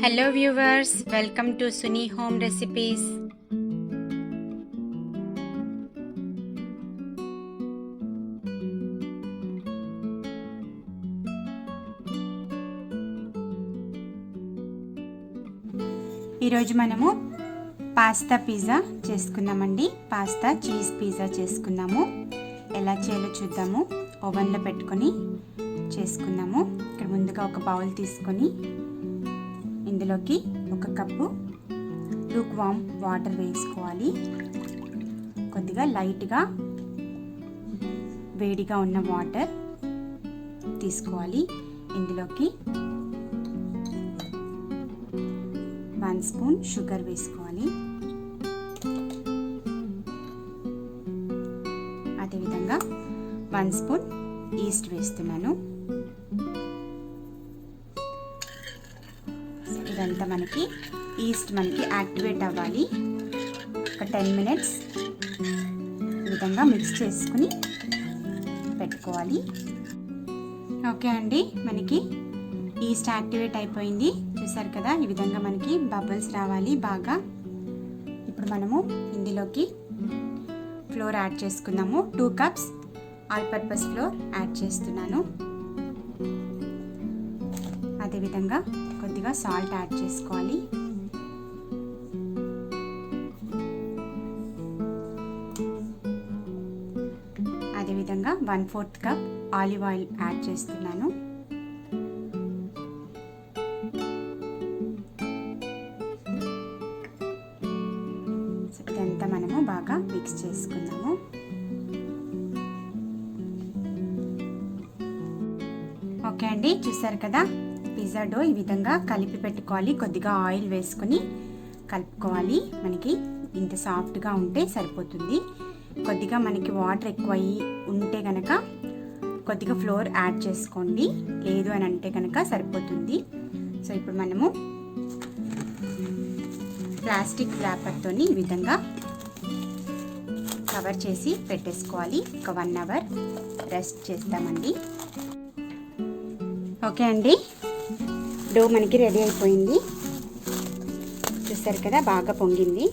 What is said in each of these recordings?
Hello viewers, welcome to Suni home recipes. ఈరోజు మనము pasta pizza చేసుకుందామండి. పాస్తా చీజ్ పిజ్జా చేసుకుందాము. ఎలా చేయాలో చూద్దాము. ఓవెన్లో పెట్టుకొని చేసుకుందాము. ఇక్కడ ముందుగా ఒక బౌల్ తీసుకొని ఇందులోకి 1 కప్పు లూక్ వామ్ వాటర్ వేసుకోవాలి. కొద్దిగా లైట్గా వేడిగా ఉన్న వాటర్ తీసుకోవాలి. ఇందులోకి 1 స్పూన్ షుగర్ వేసుకోవాలి. అదేవిధంగా 1 స్పూన్ ఈస్ట్ వేస్తున్నాను. ఇదంతా మనకి ఈస్ట్ యాక్టివేట్ అవ్వాలి. ఒక 10 మినిట్స్ ఈ విధంగా మిక్స్ చేసుకుని పెట్టుకోవాలి. ఓకే అండి, మనకి ఈస్ట్ యాక్టివేట్ అయిపోయింది. చూసారు కదా, ఈ విధంగా మనకి బబుల్స్ రావాలి బాగా. ఇప్పుడు మనము ఇందులోకి ఫ్లోర్ యాడ్ చేసుకుందాము. 2 cups all purpose floor add చేస్తున్నాను. అదేవిధంగా కొద్దిగా సాల్ట్ యాడ్ చేసుకోవాలి. అదేవిధంగా 1/4 కప్ ఆలివ్ ఆయిల్ యాడ్ చేస్తున్నాను. ఇదంతా మనము బాగా మిక్స్ చేసుకుందాము. ఓకే అండి, చూసారు కదా, పిజ్జా డో ఈ విధంగా కలిపి పెట్టుకోవాలి. కొద్దిగా ఆయిల్ వేసుకొని కలుపుకోవాలి. మనకి ఇంత సాఫ్ట్గా ఉంటే సరిపోతుంది. కొద్దిగా మనకి వాటర్ ఎక్కువ ఉంటే కనుక కొద్దిగా ఫ్లోర్ యాడ్ చేసుకోండి. లేదు అని అంటే కనుక సరిపోతుంది. సో ఇప్పుడు మనము ప్లాస్టిక్ ర్యాపర్తో ఈ విధంగా కవర్ చేసి పెట్టేసుకోవాలి. ఒక 1 అవర్ రెస్ట్ చేస్తామండి. ఓకే అండి, డో మనకి రెడీ అయిపోయింది. చూస్తారు కదా, బాగా పొంగింది.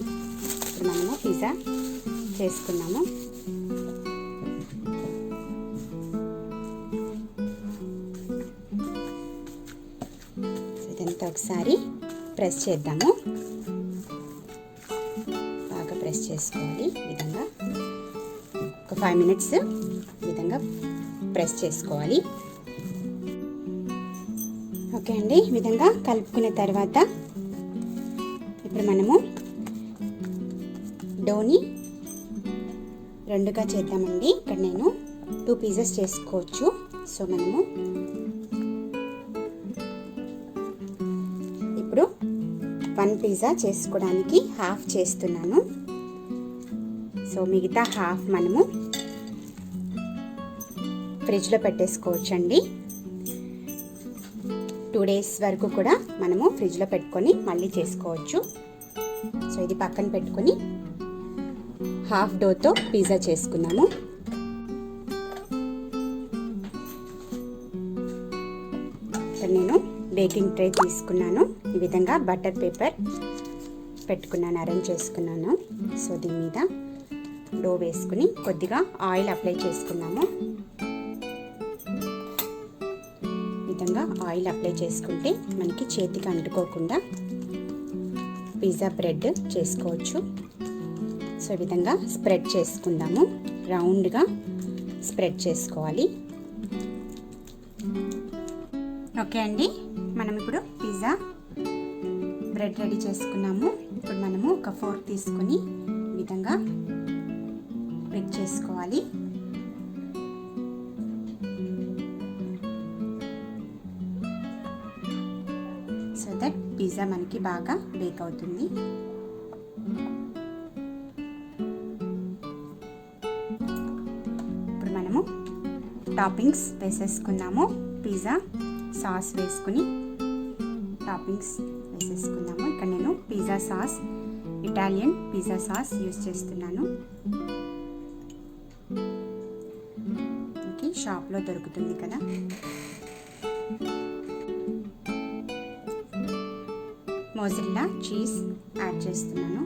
ఇప్పుడు మనము పిజ్జా చేసుకున్నాము. ఇదంతా ఒకసారి ప్రెస్ చేద్దాము. బాగా ప్రెస్ చేసుకోవాలి. ఈ విధంగా ఒక 5 మినిట్స్ ఈ విధంగా ప్రెస్ చేసుకోవాలి. ఓకే అండి, ఈ విధంగా కలుపుకున్న తర్వాత ఇప్పుడు మనము డోని 2గా చేద్దామండి. ఇక్కడ నేను 2 పీసెస్ చేసుకోవచ్చు. సో మనము ఇప్పుడు 1 పిజ్జా చేసుకోవడానికి హాఫ్ చేస్తున్నాను. సో మిగతా హాఫ్ మనము ఫ్రిడ్జ్లో పెట్టేసుకోవచ్చండి. 2 డేస్ వరకు కూడా మనము ఫ్రిడ్జ్లో పెట్టుకొని మళ్ళీ చేసుకోవచ్చు. సో ఇది పక్కన పెట్టుకొని హాఫ్ డోతో పిజ్జా చేసుకున్నాము. ఇక్కడ నేను బేకింగ్ ట్రే తీసుకున్నాను. ఈ విధంగా బటర్ పేపర్ పెట్టుకున్నాను, అరేంజ్ చేసుకున్నాను. సో దీని మీద డో వేసుకుని కొద్దిగా ఆయిల్ అప్లై చేసుకున్నాము. విధంగా ఆయిల్ అప్లై చేసుకుంటే మనకి చేతికి అంటుకోకుండా పిజ్జా బ్రెడ్ చేసుకోవచ్చు. సో ఈ విధంగా స్ప్రెడ్ చేసుకుందాము. రౌండ్గా స్ప్రెడ్ చేసుకోవాలి. ఓకే అండి, మనం ఇప్పుడు పిజ్జా బ్రెడ్ రెడీ చేసుకున్నాము. ఇప్పుడు మనము ఒక ఫోర్క్ తీసుకొని ఈ విధంగా బేక్ చేసుకోవాలి. సో దట్ పిజ్జా మనకి బాగా బేక్ అవుతుంది. ఇప్పుడు మనము టాపింగ్స్ వేసేసుకుందాము. పిజ్జా సాస్ వేసుకుని టాపింగ్స్ వేసేసుకుందాము. ఇక్కడ నేను pizza sauce, Italian pizza sauce use చేస్తున్నాను. షాప్లో దొరుకుతుంది కదా. మోజరెల్లా చీజ్ యాడ్ చేస్తున్నాను.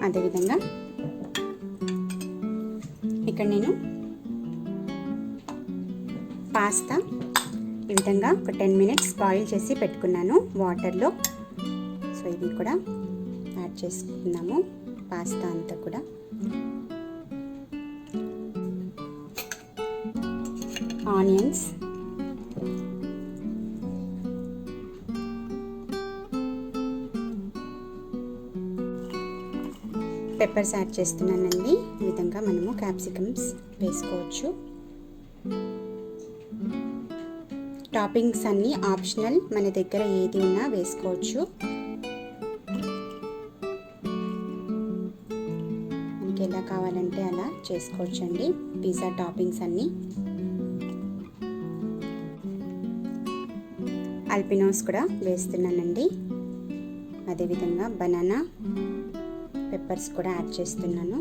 అదేవిధంగా ఇక్కడ నేను పాస్తా ఈ విధంగా ఒక 10 మినిట్స్ బాయిల్ చేసి పెట్టుకున్నాను వాటర్లో. సో ఇది కూడా యాడ్ చేసుకున్నాము, పాస్తా అంతా కూడా. ఆనియన్స్, పెప్పర్స్ యాడ్ చేస్తున్నానండి. ఈ విధంగా మనము క్యాప్సికమ్స్ వేసుకోవచ్చు. టాపింగ్స్ అన్నీ ఆప్షనల్, మన దగ్గర ఏది ఉన్నా వేసుకోవచ్చు. మనకి ఎలా కావాలంటే అలా చేసుకోవచ్చండి పిజ్జా టాపింగ్స్ అన్నీ. అల్పినోస్ కూడా వేస్తున్నానండి. అదేవిధంగా బనానా పెప్పర్స్ కూడా యాడ్ చేస్తున్నాను.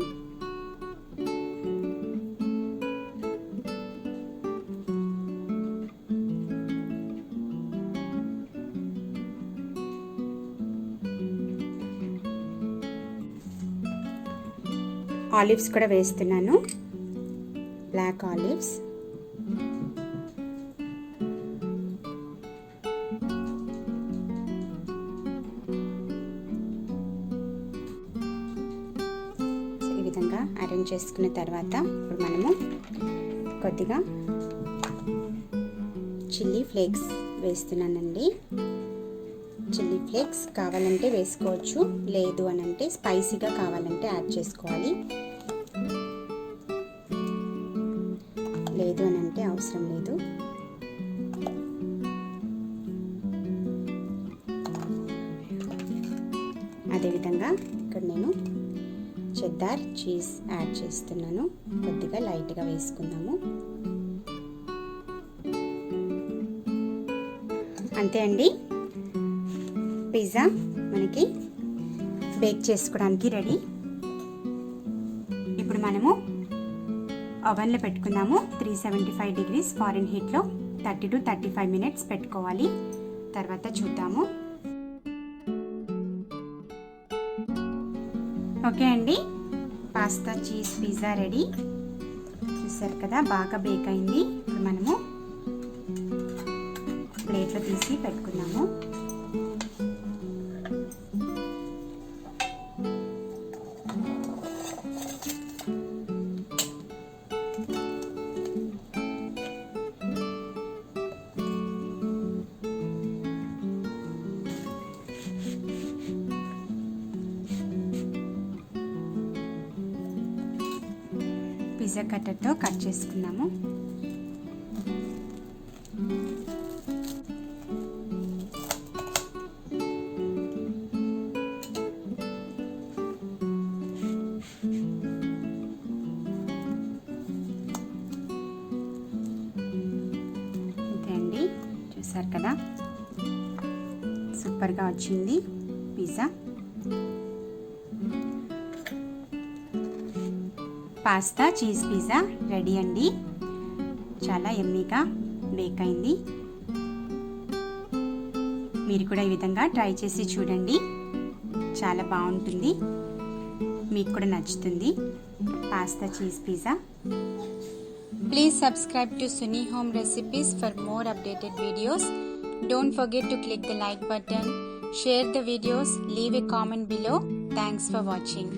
ఆలివ్స్ కూడా వేస్తున్నాను, బ్లాక్ ఆలివ్స్. ఈ విధంగా అరేంజ్ చేసుకున్న తర్వాత ఇప్పుడు మనము కొద్దిగా చిల్లీ ఫ్లేక్స్ వేస్తున్నానండి. చిల్లీ ఫ్లేక్స్ కావాలంటే వేసుకోవచ్చు, లేదు అని అంటే స్పైసీగా కావాలంటే యాడ్ చేసుకోవాలి, లేదు అని అంటే అవసరం లేదు. అదేవిధంగా ఇక్కడ నేను చెద్దార్ చీజ్ యాడ్ చేస్తున్నాను, కొద్దిగా లైట్గా వేసుకుందాము. అంతే అండి, పిజ్జా మనకి బేక్ చేసుకోవడానికి రెడీ. ఇప్పుడు మనము ఓవెన్లో పెట్టుకుందాము. 375 degrees ఫారెన్హీట్లో 30 to 35 minutes పెట్టుకోవాలి. తర్వాత చూద్దాము. ఓకే అండి, పాస్తా చీజ్ పిజ్జా రెడీ. చూసారు కదా, బాగా బేక్ అయింది. ఇప్పుడు మనము ప్లేట్లో తీసి పెట్టుకుందాము. పిజ్జా కట్టర్తో కట్ చేసుకున్నాము. అంతే అండి, చూసారు కదా, సూపర్గా వచ్చింది pizza. Pasta cheese pizza ready అండి. చాలా యమ్మీగా బేక్ అయింది. మీరు కూడా ఈ విధంగా ట్రై చేసి చూడండి, చాలా బాగుంటుంది, మీకు కూడా నచ్చుతుంది pasta cheese pizza. Please subscribe to Suni Home Recipes for more updated videos. Don't forget to click the like button, share the videos, leave a comment below. Thanks for watching.